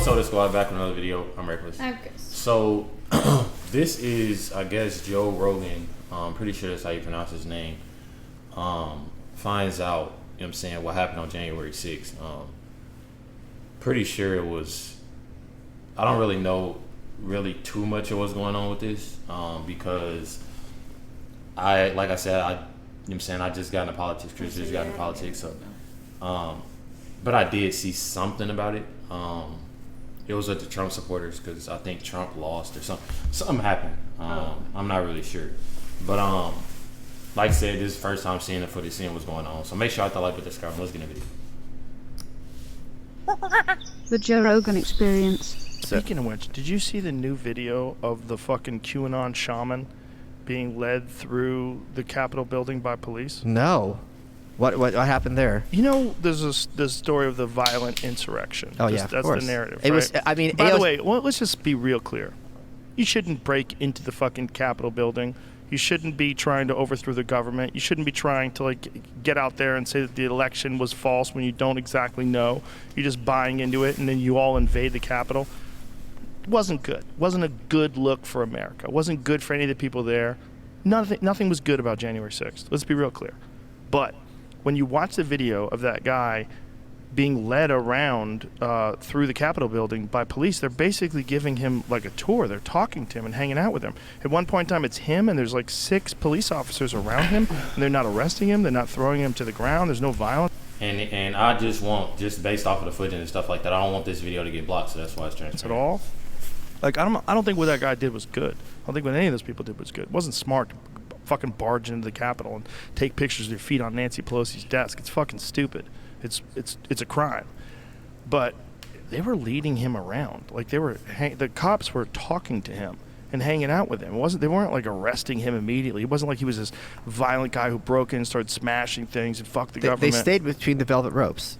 what's up, squad? Back with another video. I'm Recklezz. Okay. So, this is, I guess, Joe Rogan. I'm pretty sure that's how you pronounce his name. Finds out, you know what I'm saying, what happened on January 6th. Pretty sure it was, I don't really know too much of what's going on with this, because like I said, you know what I'm saying, I just got into politics. Chris just got into politics, so, but I did see something about it. It was with the Trump supporters because I think Trump lost or something happened. I'm not really sure, but like I said, this is the first time seeing the footage, seeing what's going on. So make sure I like with subscribe. Let's get in the video. The Joe Rogan Experience. Speaking of which, did you see the new video of the fucking QAnon shaman being led through the Capitol building by police? No. What happened there? You know, there's this story of the violent insurrection. Oh, yeah, of That's course. the narrative, It right? was, I mean, By the way, let's just be real clear. You shouldn't break into the fucking Capitol building. You shouldn't be trying to overthrow the government. You shouldn't be trying to, like, get out there and say that the election was false when you don't exactly know. You're just buying into it, and then you all invade the Capitol. It wasn't good. It wasn't a good look for America. It wasn't good for any of the people there. Nothing was good about January 6th. Let's be real clear. But when you watch the video of that guy being led around through the Capitol building by police, they're basically giving him like a tour. They're talking to him and hanging out with him. At one point in time, it's him, and there's like 6 police officers around him, and they're not arresting him. They're not throwing him to the ground. There's no violence. And I just based off of the footage and stuff like that, I don't want this video to get blocked, so that's why it's transparent. At all. Like, I don't think what that guy did was good. I don't think what any of those people did was good. It wasn't smart to fucking barge into the Capitol and take pictures of your feet on Nancy Pelosi's desk. It's fucking stupid. It's a crime. But they were leading him around. Like, the cops were talking to him and hanging out with him. They weren't like arresting him immediately. It wasn't like he was this violent guy who broke in and started smashing things and fucked the government. They stayed between the velvet ropes.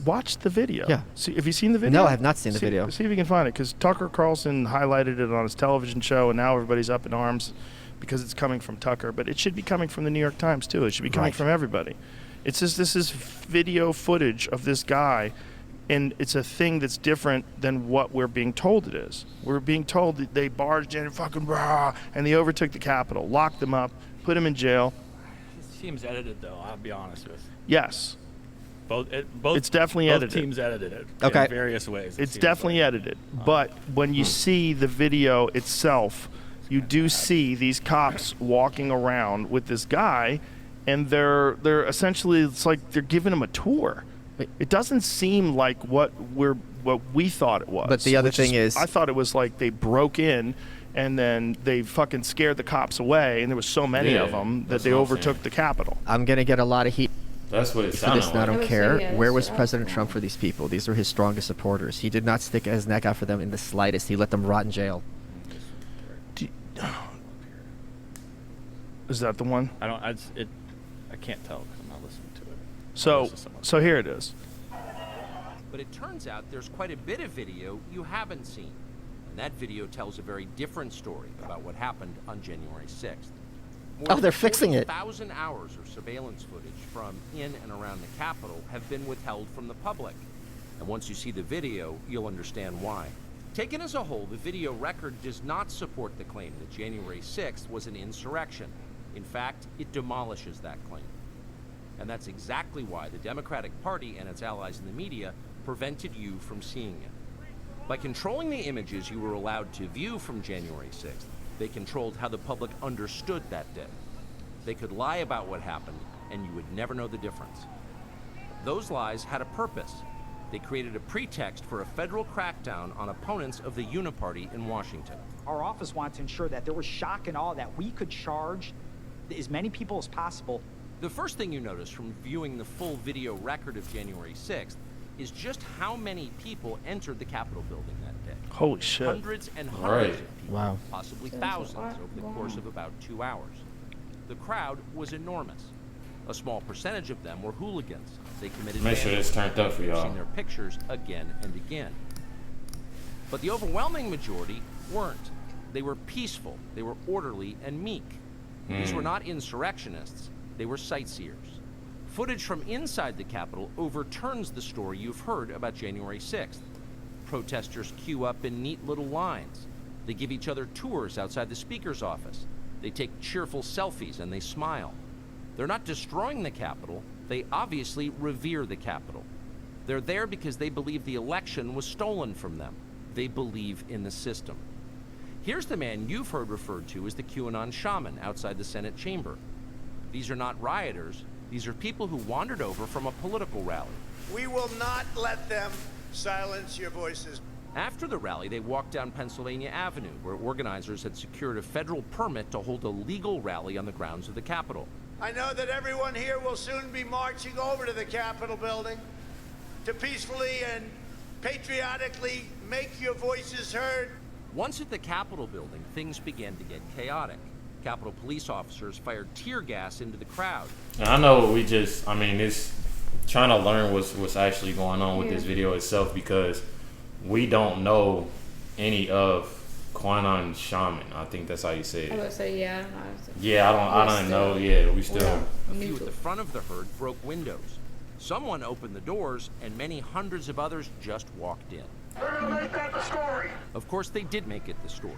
Watch the video. Yeah. Have you seen the video? No, I have not seen the video. See if you can find it, because Tucker Carlson highlighted it on his television show, and now everybody's up in arms because it's coming from Tucker. But it should be coming from the New York Times too. It should be coming from everybody. It's just, this is video footage of this guy, and it's a thing that's different than what we're being told it is. We're being told that they barged in and fucking rah, and they overtook the Capitol, locked them up, put them in jail. It seems edited, though. I'll be honest with you. Yes. It's definitely edited. Both teams edited it in various ways. It's definitely edited. But when you see the video itself, you do see these cops walking around with this guy, and they're essentially, it's like they're giving him a tour. It doesn't seem like what we thought it was. But the other thing is, I thought it was like they broke in and then they fucking scared the cops away, and there was so many of them that they overtook the Capitol. I'm gonna get a lot of heat. That's what it For sounded this, and I like. don't care. Where was President Trump for these people? These were his strongest supporters. He did not stick his neck out for them in the slightest. He let them rot in jail. Is that the one? I can't tell because I'm not listening to it. So here it is. But it turns out there's quite a bit of video you haven't seen. And that video tells a very different story about what happened on January 6th. Oh, they're fixing it. 1,000 hours of surveillance footage from in and around the Capitol have been withheld from the public. And once you see the video, you'll understand why. Taken as a whole, the video record does not support the claim that January 6th was an insurrection. In fact, it demolishes that claim. And that's exactly why the Democratic Party and its allies in the media prevented you from seeing it. By controlling the images you were allowed to view from January 6th, they controlled how the public understood that day. They could lie about what happened, and you would never know the difference. Those lies had a purpose. They created a pretext for a federal crackdown on opponents of the Uniparty in Washington. Our office wanted to ensure that there was shock and awe, that we could charge as many people as possible. The first thing you notice from viewing the full video record of January 6th is just how many people entered the Capitol building that day. Holy shit. Hundreds and hundreds of people, Wow. possibly thousands over the course of about 2 hours. The crowd was enormous. A small percentage of them were hooligans. They committed Make sure it's turned up for y'all. We've seen their pictures again and again. But the overwhelming majority weren't. They were peaceful, they were orderly and meek. These were not insurrectionists, they were sightseers. Footage from inside the Capitol overturns the story you've heard about January 6th. Protesters queue up in neat little lines. They give each other tours outside the speaker's office. They take cheerful selfies and they smile. They're not destroying the Capitol. They obviously revere the Capitol. They're there because they believe the election was stolen from them. They believe in the system. Here's the man you've heard referred to as the QAnon shaman outside the Senate chamber. These are not rioters. These are people who wandered over from a political rally. We will not let them silence your voices. After the rally, they walked down Pennsylvania Avenue, where organizers had secured a federal permit to hold a legal rally on the grounds of the Capitol. I know that everyone here will soon be marching over to the Capitol building to peacefully and patriotically make your voices heard. Once at the Capitol building, things began to get chaotic. Capitol police officers fired tear gas into the crowd. And I know it's trying to learn what's actually going on with this video itself, because we don't know any of QAnon shaman. I think that's how you say it. I would say, yeah, I don't know. Yeah, I don't know. Yeah, we still. A few at the front of the herd broke windows. Someone opened the doors, and many hundreds of others just walked in. They're gonna make that the story. Of course, they did make it the story.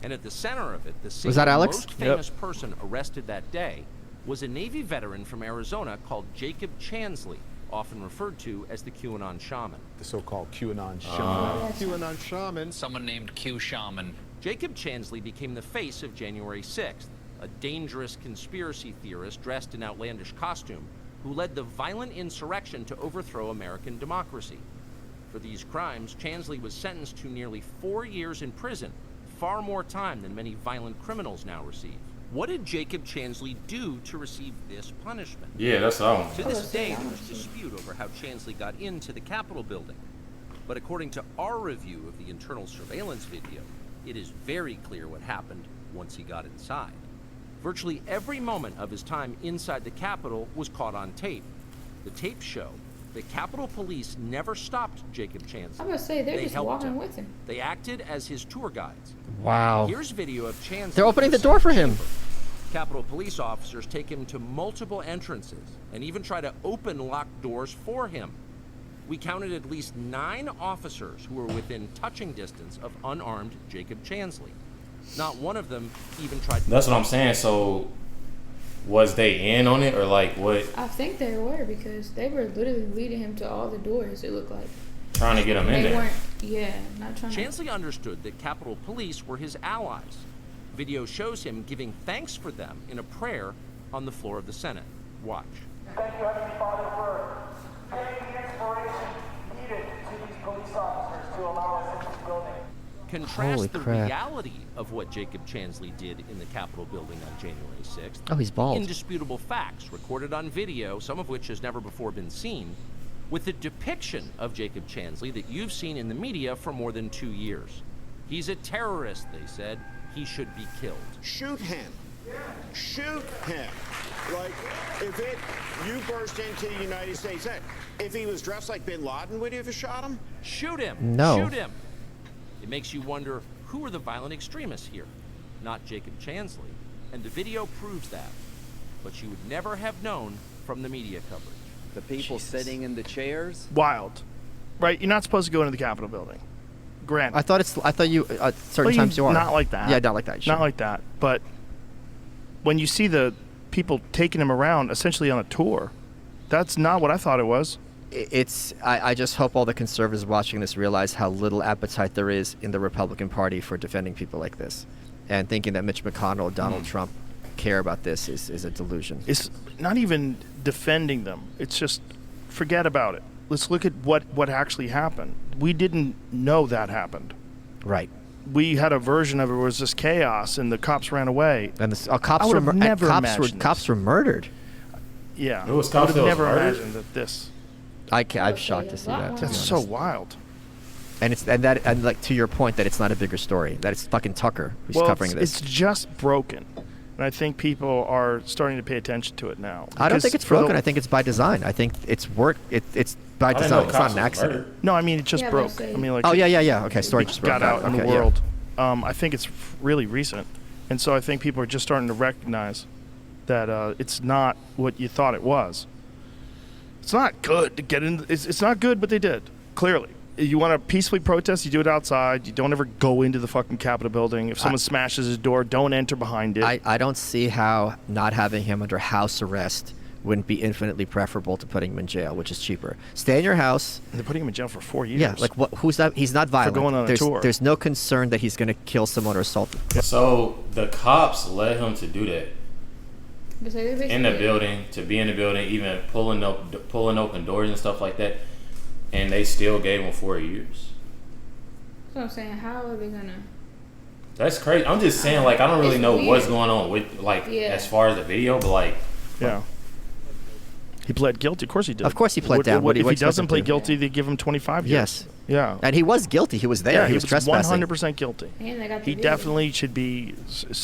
And at the center of it, the Was that Alex? most famous person arrested that day was a Navy veteran from Arizona called Jacob Chansley, often referred to as the QAnon shaman. The so-called QAnon shaman. QAnon shaman. Someone named Q Shaman. Jacob Chansley became the face of January 6th, a dangerous conspiracy theorist dressed in outlandish costume who led the violent insurrection to overthrow American democracy. For these crimes, Chansley was sentenced to nearly 4 years in prison, far more time than many violent criminals now receive. What did Jacob Chansley do to receive this punishment? Yeah, that's all. To this day, there's dispute over how Chansley got into the Capitol building. But according to our review of the internal surveillance video, it is very clear what happened once he got inside. Virtually every moment of his time inside the Capitol was caught on tape. The tapes show the Capitol Police never stopped Jacob Chansley. I'm gonna say they're They just helped walking him. with him. They acted as his tour guides. Wow. Here's video of Chansley. They're opening in the door for him. chamber. Capitol police officers take him to multiple entrances and even try to open locked doors for him. We counted at least 9 officers who were within touching distance of unarmed Jacob Chansley. Not one of them even tried to... That's what I'm saying. So, was they in on it, or like what? I think they were, because they were literally leading him to all the doors, it looked like. Trying to get him in They there. weren't, not trying to. Chansley understood that Capitol Police were his allies. Video shows him giving thanks for them in a prayer on the floor of the Senate. Watch. Thank you, Heavenly Father, for giving the inspiration needed to these police officers to allow us into this building. Contrast Holy the crap. reality of what Jacob Chansley did in the Capitol building on January 6th. Oh, he's bald. Indisputable facts recorded on video, some of which has never before been seen, with the depiction of Jacob Chansley that you've seen in the media for more than 2 years. He's a terrorist, they said. He should be killed. Shoot him. Shoot him. Like, you burst into the United States, if he was dressed like Bin Laden, would you have shot him? Shoot him. No. Shoot him. It makes you wonder, who are the violent extremists here? Not Jacob Chansley. And the video proves that. But you would never have known from the media coverage. The people sitting in the chairs. Wild, right? You're not supposed to go into the Capitol building. Granted. I thought you certain times you are. Not like that. Yeah, not like that. Sure. Not like that. But when you see the people taking him around, essentially on a tour, that's not what I thought it was. I just hope all the conservatives watching this realize how little appetite there is in the Republican Party for defending people like this, and thinking that Mitch McConnell or Donald Trump care about this is a delusion. It's not even defending them. It's just forget about it. Let's look at what actually happened. We didn't know that happened. Right. We had a version of it where it was just chaos and the cops ran away. And the cops I would have cops were murdered. Yeah. It was I cops would that have was never murdered? imagined that this. I'm shocked to see that. That's so wild. And like to your point that it's not a bigger story. That it's fucking Tucker who's covering this. It's just broken. And I think people are starting to pay attention to it now. I don't think it's broken. I think it's by design. I think it's work. It's by design. It's not an accident. No, I mean it just broke. I mean like. Oh yeah. Okay, story just broke got out in the Okay, world. I think it's really recent, and so I think people are just starting to recognize that it's not what you thought it was. It's not good to get in. It's not good, but they did clearly. You want to peacefully protest, you do it outside. You don't ever go into the fucking Capitol building. If someone smashes his door, don't enter behind it. I don't see how not having him under house arrest wouldn't be infinitely preferable to putting him in jail, which is cheaper. Stay in your house. They're putting him in jail for 4 years. Yeah, like what? Who's that? He's not violent. For going on a tour. There's no concern that he's going to kill someone or assault them. So the cops let him to do that in the Yeah. building, to be in the building, even pulling open doors and stuff like that, and they still gave him 4 years. So I'm saying, how are they gonna? That's crazy. I'm just saying, like, I don't really It's know weird. what's going on with, like, Yeah. as far as the video, but like, Yeah. He pled guilty. Of course he did. Of course he pled down. What do you If he expect doesn't him play to? guilty, they give him 25 years. Yes. Yeah. And he was guilty. He was there. Yeah, he was trespassing. 100% guilty. And they got the He video. definitely should be.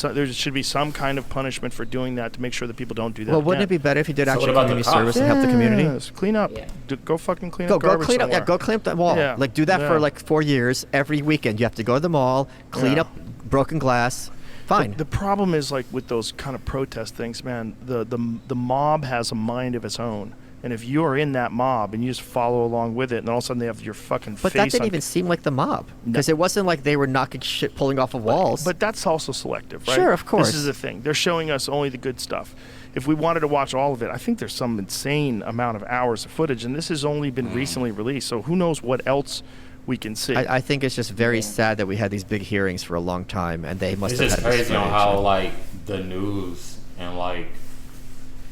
There should be some kind of punishment for doing that to make sure that people don't do that. Well, wouldn't it again. be better if he did So actual what about the community cops? service and help the community? Yes, clean up. Yeah. Go fucking clean Go up garbage clean up. Yeah, somewhere. go clean up the mall. Yeah. Like do that Yeah. for like 4 years. Every weekend you have to go to the mall, clean Yeah. up broken glass. Fine. The problem is, like, with those kind of protest things, man, the mob has a mind of its own. And if you're in that mob and you just follow along with it, and all of a sudden they have your fucking But face that didn't on- even seem like the mob, because it wasn't like they were knocking shit, pulling off of walls. But that's also selective, right? Sure, of course. This is the thing. They're showing us only the good stuff. If we wanted to watch all of it, I think there's some insane amount of hours of footage, and this has only been recently released, so who knows what else we can see. I think it's just very sad that we had these big hearings for a long time, and they must it's have just had this crazy on footage. how, like, the news and, like,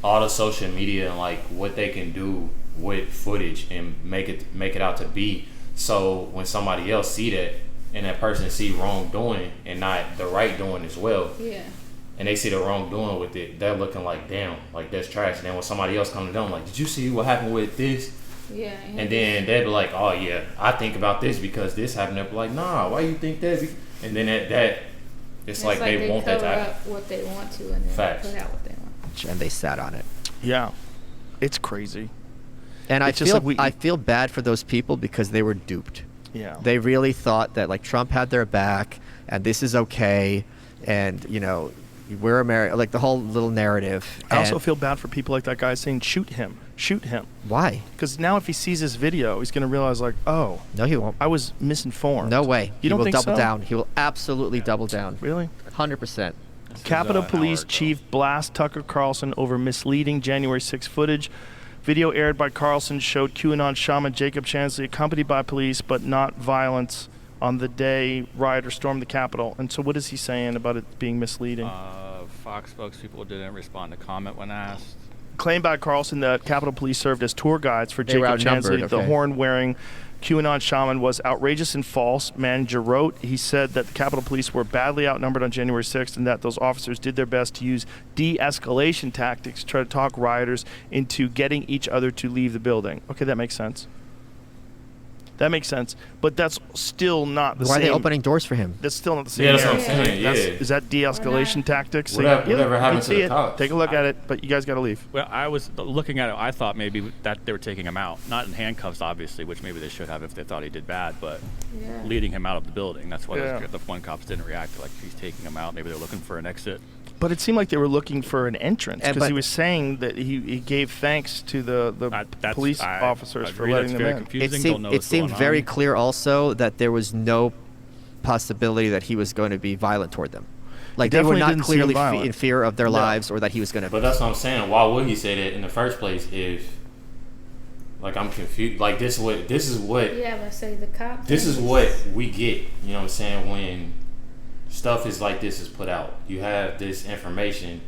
all the social media and, like, what they can do with footage and make it out to be. So when somebody else see that and that person see wrongdoing and not the right doing as well, Yeah. and they see the wrongdoing with it, they're looking like, damn, like, that's trash. And then when somebody else comes to them, like, did you see what happened with this? Yeah. And then they'd be like, oh yeah, I think about this because this happened. They'd be like, nah, why you think that? And then that it's like they want that to cover happen. up what they want to and then Facts. put out what they want. And they sat on it. Yeah. It's crazy. And It's just like I feel bad for those people because they were duped. Yeah. They really thought that like Trump had their back and this is okay, and you know, we're America, like the whole little narrative. I also And feel bad for people like that guy saying, shoot him. why? Because now if he sees this video, he's going to realize, like, oh, No, he won't. I was misinformed. No way. You don't he will think double so? down. He will absolutely double down. Really? 100%. Capitol an Police hour ago. Chief blasts Tucker Carlson over misleading January 6 footage. Video aired by Carlson showed QAnon shaman Jacob Chansley accompanied by police, but not violence, on the day rioters stormed the Capitol. And so what is he saying about it being misleading? Fox spokespeople didn't respond to comment when asked. Claimed by Carlson that Capitol Police served as tour guides for They were Jacob outnumbered, Chansley, the okay. horn-wearing QAnon shaman, was outrageous and false. Manager wrote, he said that the Capitol Police were badly outnumbered on January 6th and that those officers did their best to use de-escalation tactics to try to talk rioters into getting each other to leave the building. Okay, that makes sense. That makes sense. But that's still not the Why same. are they opening doors for him? That's still not the same. Yeah, that's what I'm area. saying. That's- Yeah. Is that de-escalation tactics? So Whatever you happened can to see the it. cops? Take a look at it, but you guys got to leave. Well, I was looking at it. I thought maybe that they were taking him out, not in handcuffs, obviously, which maybe they should have if they thought he did bad, but Yeah. leading him out of the building. That's why Yeah. the one cops didn't react. Like he's taking him out. Maybe they're looking for an exit. But it seemed like they were looking for an entrance And because he but- was saying that he gave thanks to the That's- police I officers for agree, letting that's them very in. confusing. Don't know It what's seemed going very on. clear also that there was no possibility that he was going to be violent toward them. Like they were definitely not didn't seem clearly violent. in fear of their No. lives or that he was going to. But that's what I'm saying. Why would he say that in the first place? If, like, I'm confused. Like, this is what Yeah, but say the cop. this is what we get. You know what I'm saying? When stuff is like this is put out, you have this information,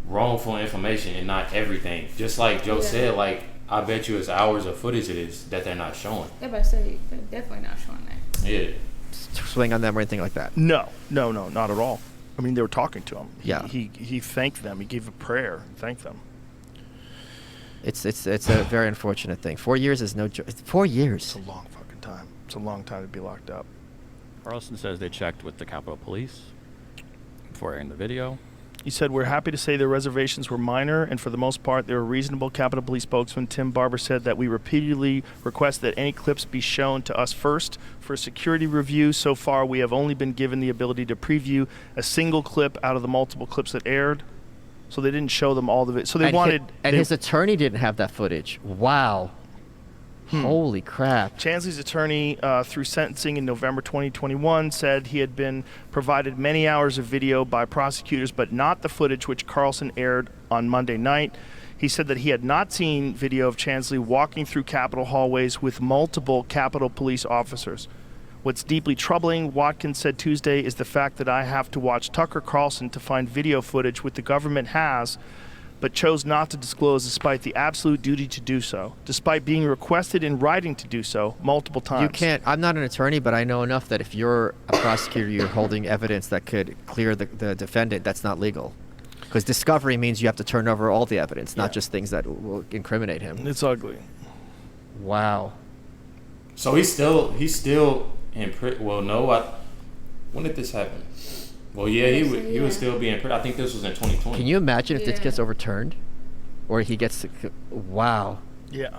wrongful information, and not everything. Just like Joe Yeah. said, like, I bet you it's hours of footage of this that they're not showing. Yeah, but say they're definitely not showing that. Yeah. swing on them or anything like that. No, not at all. I mean, they were talking to him. Yeah. He thanked them. He gave a prayer. Thanked them. It's a very unfortunate thing. 4 years is no joke. 4 years. It's a long fucking time. It's a long time to be locked up. Carlson says they checked with the Capitol Police before airing the video. He said, we're happy to say their reservations were minor, and for the most part, they were reasonable. Capitol Police spokesman Tim Barber said that we repeatedly request that any clips be shown to us first for security review. So far, we have only been given the ability to preview a single clip out of the multiple clips that aired. So they didn't show them all of it. So they And wanted... his attorney didn't have that footage. Wow. Holy crap. Chansley's attorney, through sentencing in November 2021, said he had been provided many hours of video by prosecutors, but not the footage which Carlson aired on Monday night. He said that he had not seen video of Chansley walking through Capitol hallways with multiple Capitol police officers. What's deeply troubling, Watkins said Tuesday, is the fact that I have to watch Tucker Carlson to find video footage which the government has, but chose not to disclose despite the absolute duty to do so, despite being requested in writing to do so multiple times. You can't, I'm not an attorney, but I know enough that if you're a prosecutor, you're holding evidence that could clear the defendant, that's not legal. Because discovery means you have to turn over all the evidence, not just things that will incriminate him. It's ugly. Wow. So he's still in prison. Well, no, when did this happen? Well, yeah, he would still be in prison. I think this was in 2020. Can you imagine if this gets overturned? Or he gets... Wow. Yeah.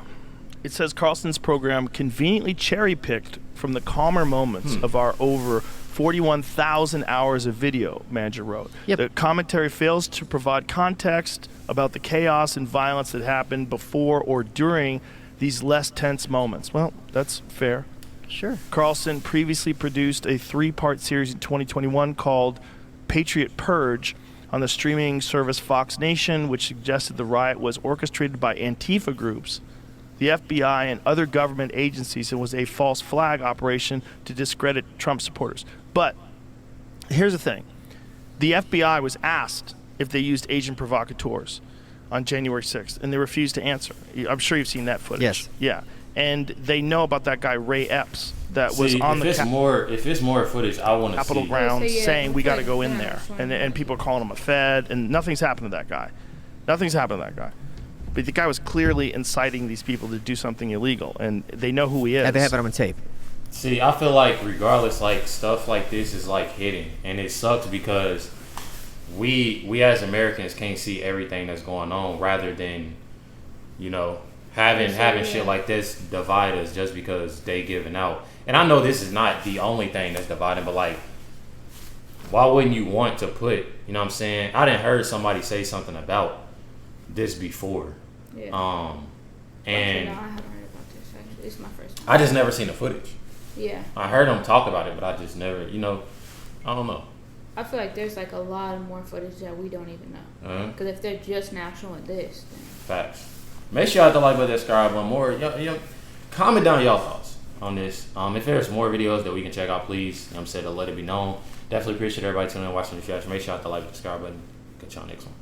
It says Carlson's program conveniently cherry-picked from the calmer moments of our over 41,000 hours of video, Manager wrote. Yep. The commentary fails to provide context about the chaos and violence that happened before or during these less tense moments. Well, that's fair. Sure. Carlson previously produced a 3-part series in 2021 called Patriot Purge on the streaming service Fox Nation, which suggested the riot was orchestrated by Antifa groups, the FBI, and other government agencies, and was a false flag operation to discredit Trump supporters. But here's the thing. The FBI was asked if they used agent provocateurs on January 6th, and they refused to answer. I'm sure you've seen that footage. Yes. Yeah. And they know about that guy Ray Epps that was on the if it's more footage, I want to see Capitol grounds saying we got to go in Yeah, there, and people are calling him a Fed, and nothing's happened to that guy. Nothing's happened to that guy. But the guy was clearly inciting these people to do something illegal, and they know who he is. And they have it on tape. See, I feel like regardless, like stuff like this is like hitting, and it sucks because we as Americans can't see everything that's going on, rather than, you know, having shit like this divide us just because they giving out. And I know this is not the only thing that's dividing, but like, why wouldn't you want to put, you know what I'm saying? I didn't heard somebody say something about this before. Yeah. And Actually, no, I haven't heard about this. Actually, it's my first time. I just never seen the footage. Yeah. I heard them talk about it, but I just never, you know, I don't know. I feel like there's like a lot of more footage that we don't even know. Because if they're just now showing this, then... Facts. Make sure y'all hit the like button, subscribe, one more. Y'all, comment down y'all thoughts on this. If there's more videos that we can check out, please, I'm saying, to let it be known. Definitely appreciate everybody tuning in and watching the show. Make sure y'all hit the like button, subscribe button. Catch y'all next one.